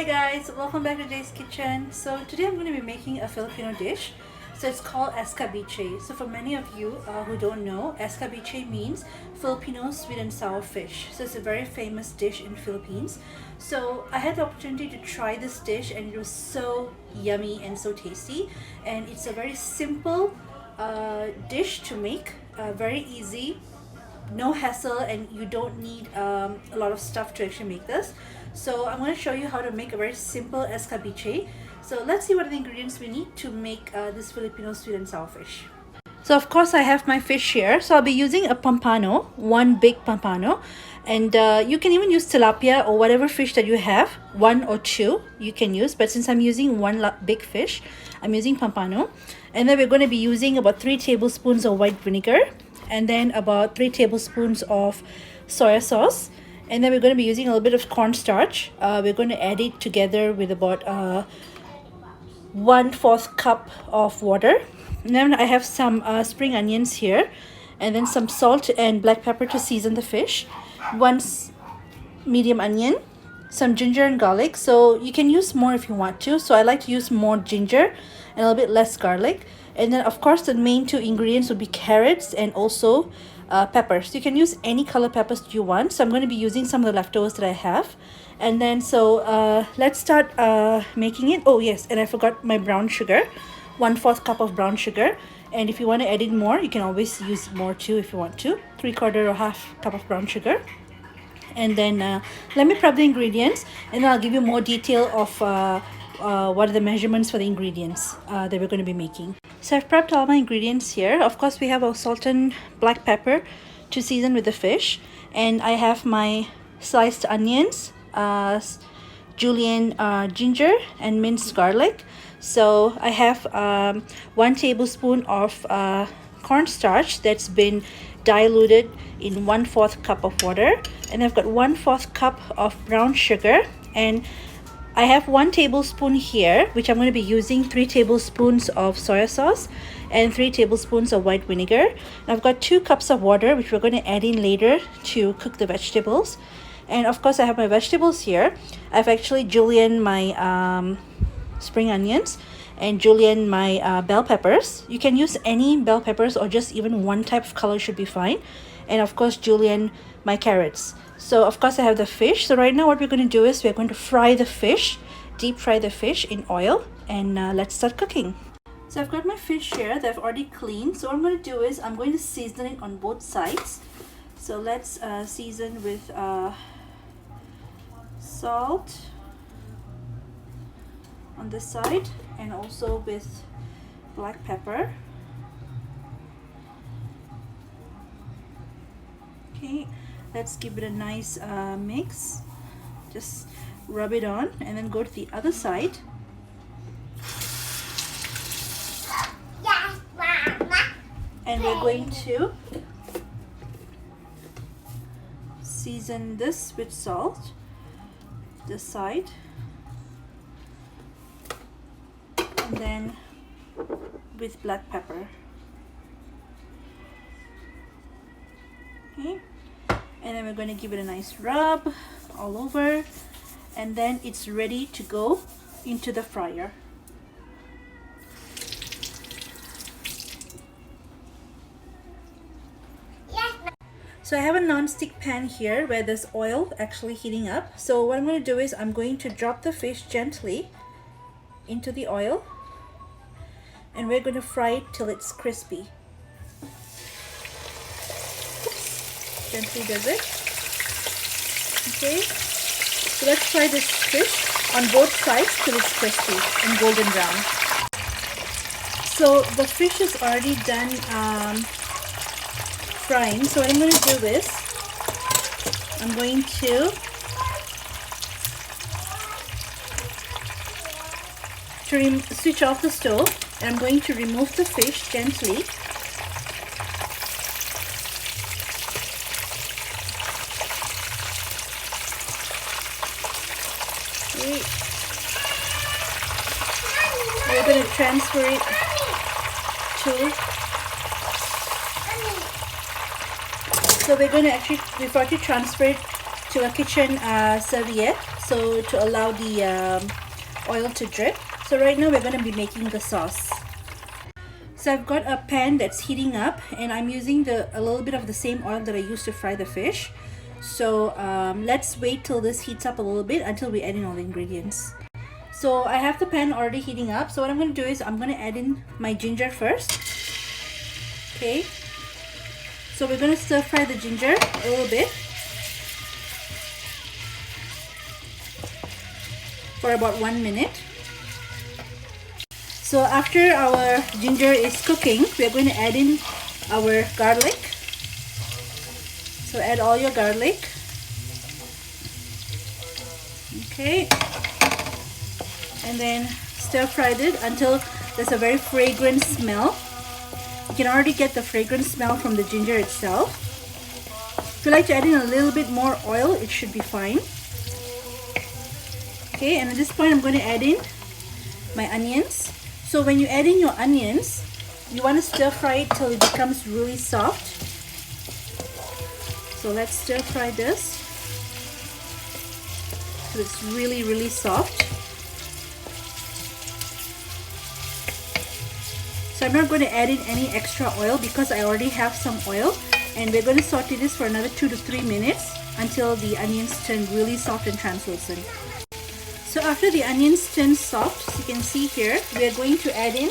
Hi guys, welcome back to Jay's Kitchen. So today I'm going to be making a Filipino dish. So it's called Escabeche. So for many of you who don't know, Escabeche means Filipino sweet and sour fish. So it's a very famous dish in Philippines. So I had the opportunity to try this dish and it was so yummy and so tasty. And it's a very simple dish to make, very easy, no hassle, and you don't need a lot of stuff to actually make this. So I'm going to show you how to make a very simple escabeche. So let's see what are the ingredients we need to make this Filipino sweet and sour fish. So of course I have my fish here. So I'll be using a pampano, one big pampano, and you can even use tilapia or whatever fish that you have, one or two you can use, but since I'm using one big fish, I'm using pampano. And then we're going to be using about 3 tablespoons of white vinegar, and then about 3 tablespoons of soy sauce, and then we're going to be using a little bit of cornstarch. We're going to add it together with about 1/4 cup of water. And then I have some spring onions here, and then some salt and black pepper to season the fish, one medium onion, some ginger and garlic. So you can use more if you want to. So I like to use more ginger and a little bit less garlic. And then of course the main 2 ingredients would be carrots and also peppers. You can use any color peppers you want. So I'm going to be using some of the leftovers that I have. And then let's start making it. Oh yes, and I forgot my brown sugar, 1/4 cup of brown sugar. And if you want to add it more, you can always use more too if you want to. 3/4 or half cup of brown sugar. And then let me prep the ingredients, and then I'll give you more detail of what are the measurements for the ingredients that we're going to be making. So I've prepped all my ingredients here. Of course we have our salt and black pepper to season with the fish, and I have my sliced onions, julienne ginger, and minced garlic. So I have 1 tablespoon of cornstarch that's been diluted in 1/4 cup of water, and I've got 1/4 cup of brown sugar, and I have 1 tablespoon here, which I'm going to be using 3 tablespoons of soy sauce and 3 tablespoons of white vinegar. And I've got 2 cups of water, which we're going to add in later to cook the vegetables. And of course I have my vegetables here. I've actually julienne my spring onions and julienne my bell peppers. You can use any bell peppers or just even one type of color should be fine. And of course julienne my carrots. So of course I have the fish. So right now what we're going to do is we're going to fry the fish, deep fry the fish in oil, and let's start cooking. So I've got my fish here that I've already cleaned. So what I'm going to do is I'm going to season it on both sides. So let's season with salt on this side, and also with black pepper. Okay, let's give it a nice mix. Just rub it on, and then go to the other side. And we're going to season this with salt, this side, and then with black pepper. Okay, and then we're going to give it a nice rub all over, and then it's ready to go into the fryer. So I have a non-stick pan here where there's oil actually heating up. So what I'm going to do is I'm going to drop the fish gently into the oil, and we're going to fry it till it's crispy. Gently does it. Okay, so let's fry this fish on both sides till it's crispy and golden brown. So the fish is already done frying. So what I'm going to do is I'm going to switch off the stove, and I'm going to remove the fish gently. Okay. We're going to transfer it to So we're going to actually, we've already transferred to a kitchen serviette. so to allow the oil to drip. So right now we're going to be making the sauce. So I've got a pan that's heating up, and I'm using a little bit of the same oil that I used to fry the fish. So let's wait till this heats up a little bit until we add in all the ingredients. So I have the pan already heating up. So what I'm going to do is I'm going to add in my ginger first. Okay. So we're going to stir fry the ginger a little bit for about 1 minute. So after our ginger is cooking, we are going to add in our garlic. So add all your garlic. Okay. And then stir fry it until there's a very fragrant smell. You can already get the fragrant smell from the ginger itself. If you like to add in a little bit more oil, it should be fine. Okay, and at this point I'm going to add in my onions. So when you add in your onions, you want to stir fry it till it becomes really soft. So let's stir fry this till it's really soft. So I'm not going to add in any extra oil because I already have some oil, and we're going to saute this for another 2 to 3 minutes until the onions turn really soft and translucent. So after the onions turn soft, as you can see here, we are going to add in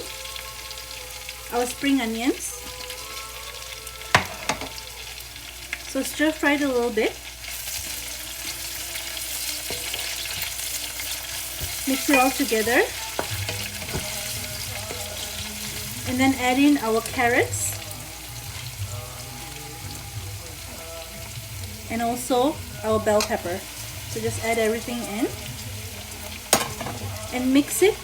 our spring onions. So stir fry it a little bit. Mix it all together. And then add in our carrots. And also our bell pepper. So just add everything in. And mix it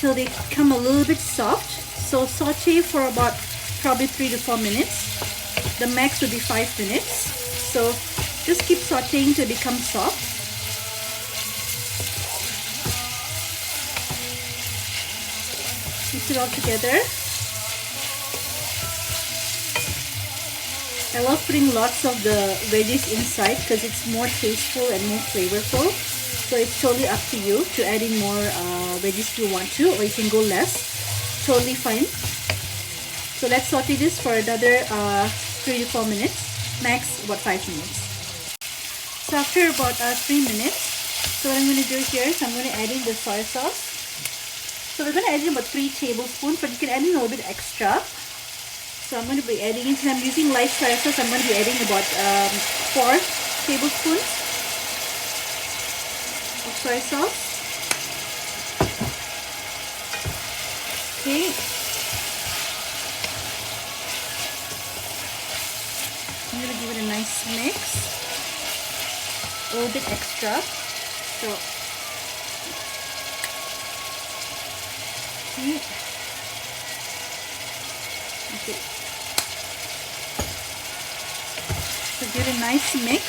till they become a little bit soft. So saute for about probably 3 to 4 minutes. The max would be 5 minutes. So just keep sauteing till it becomes soft. Mix it all together. I love putting lots of the veggies inside because it's more tasteful and more flavorful. So it's totally up to you to add in more veggies if you want to, or you can go less. Totally fine. So let's saute this for another 3 to 4 minutes, max about 5 minutes. So after about 3 minutes, so what I'm going to do here is I'm going to add in the soy sauce. So we're going to add in about 3 tablespoons, but you can add in a little bit extra. So I'm going to be adding in, since I'm using light soy sauce, I'm going to be adding about 4 tablespoons. Of soy sauce. Okay. I'm going to give it a nice mix. A little bit extra. So, okay. Okay. So give it a nice mix.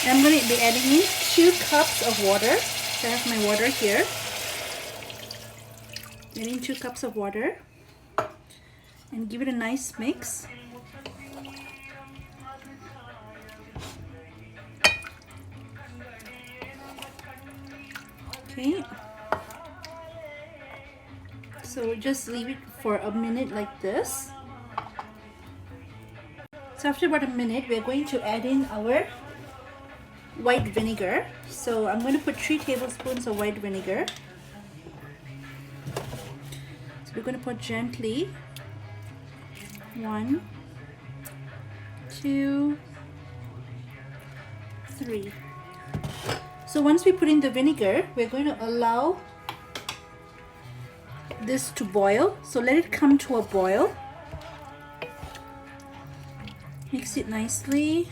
I'm going to be adding in 2 cups of water. So I have my water here. Adding 2 cups of water. And give it a nice mix. Okay. So just leave it for a minute like this. So after about a minute, we're going to add in our white vinegar. So I'm going to put 3 tablespoons of white vinegar. So we're going to put gently 1, 2, 3. So once we put in the vinegar, we're going to allow this to boil. So let it come to a boil. Mix it nicely.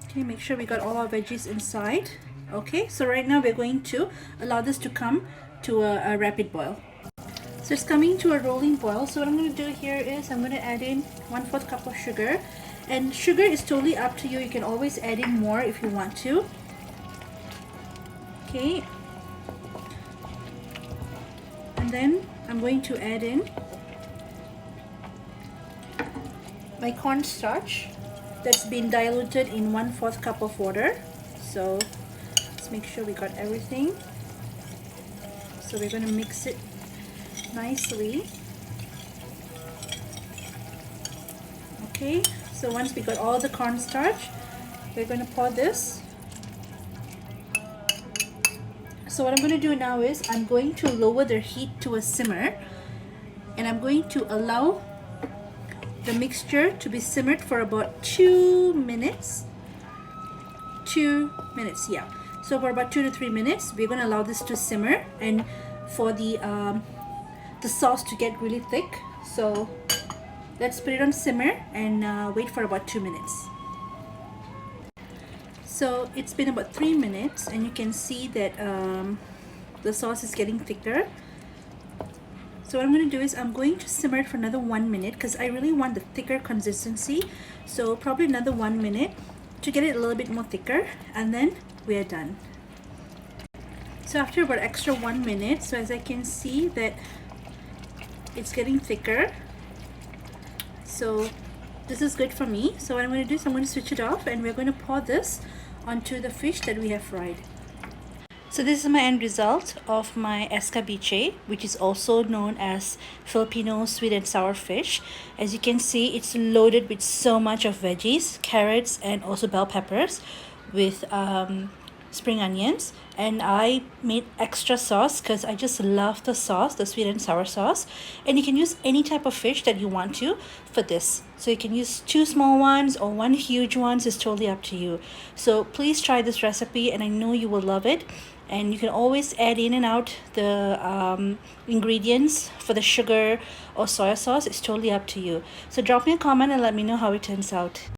Okay, make sure we got all our veggies inside. Okay, so right now we're going to allow this to come to a rapid boil. So it's coming to a rolling boil. So what I'm going to do here is I'm going to add in 1/4 cup of sugar. And sugar is totally up to you. You can always add in more if you want to. Okay. And then I'm going to add in my cornstarch that's been diluted in 1/4 cup of water. So let's make sure we got everything. So we're going to mix it nicely. Okay, so once we got all the cornstarch, we're going to pour this. So what I'm going to do now is I'm going to lower the heat to a simmer, and I'm going to allow the mixture to be simmered for about 2 minutes. 2 minutes, yeah. So for about 2 to 3 minutes, we're going to allow this to simmer and for the sauce to get really thick. So let's put it on simmer and wait for about 2 minutes. So it's been about 3 minutes, and you can see that the sauce is getting thicker. So what I'm going to do is I'm going to simmer it for another 1 minute because I really want the thicker consistency. So probably another 1 minute to get it a little bit more thicker, and then we are done. So after about extra 1 minute, so as I can see that it's getting thicker. So this is good for me. So what I'm going to do is I'm going to switch it off, and we're going to pour this onto the fish that we have fried. So this is my end result of my escabeche, which is also known as Filipino sweet and sour fish. As you can see, it's loaded with so much of veggies, carrots, and also bell peppers with spring onions. And I made extra sauce because I just love the sauce, the sweet and sour sauce. And you can use any type of fish that you want to for this. So you can use 2 small ones or 1 huge one. It's totally up to you. So please try this recipe, and I know you will love it. And you can always add in and out the ingredients for the sugar or soy sauce. It's totally up to you. So drop me a comment and let me know how it turns out.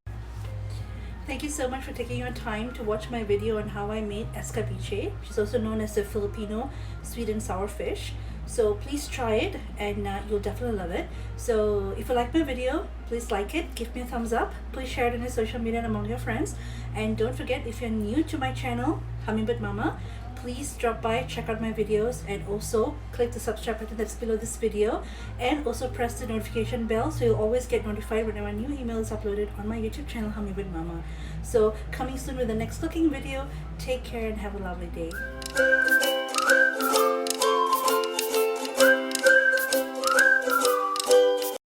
Thank you so much for taking your time to watch my video on how I made escabeche, which is also known as the Filipino sweet and sour fish. So please try it, and you'll definitely love it. So if you like my video, please like it, give me a thumbs up, please share it on your social media and among your friends. And don't forget, if you're new to my channel, Hummingbird Mama, please drop by, check out my videos, and also click the subscribe button that's below this video, and also press the notification bell so you'll always get notified whenever a new email is uploaded on my YouTube channel, Hummingbird Mama. So coming soon with the next cooking video. Take care and have a lovely day.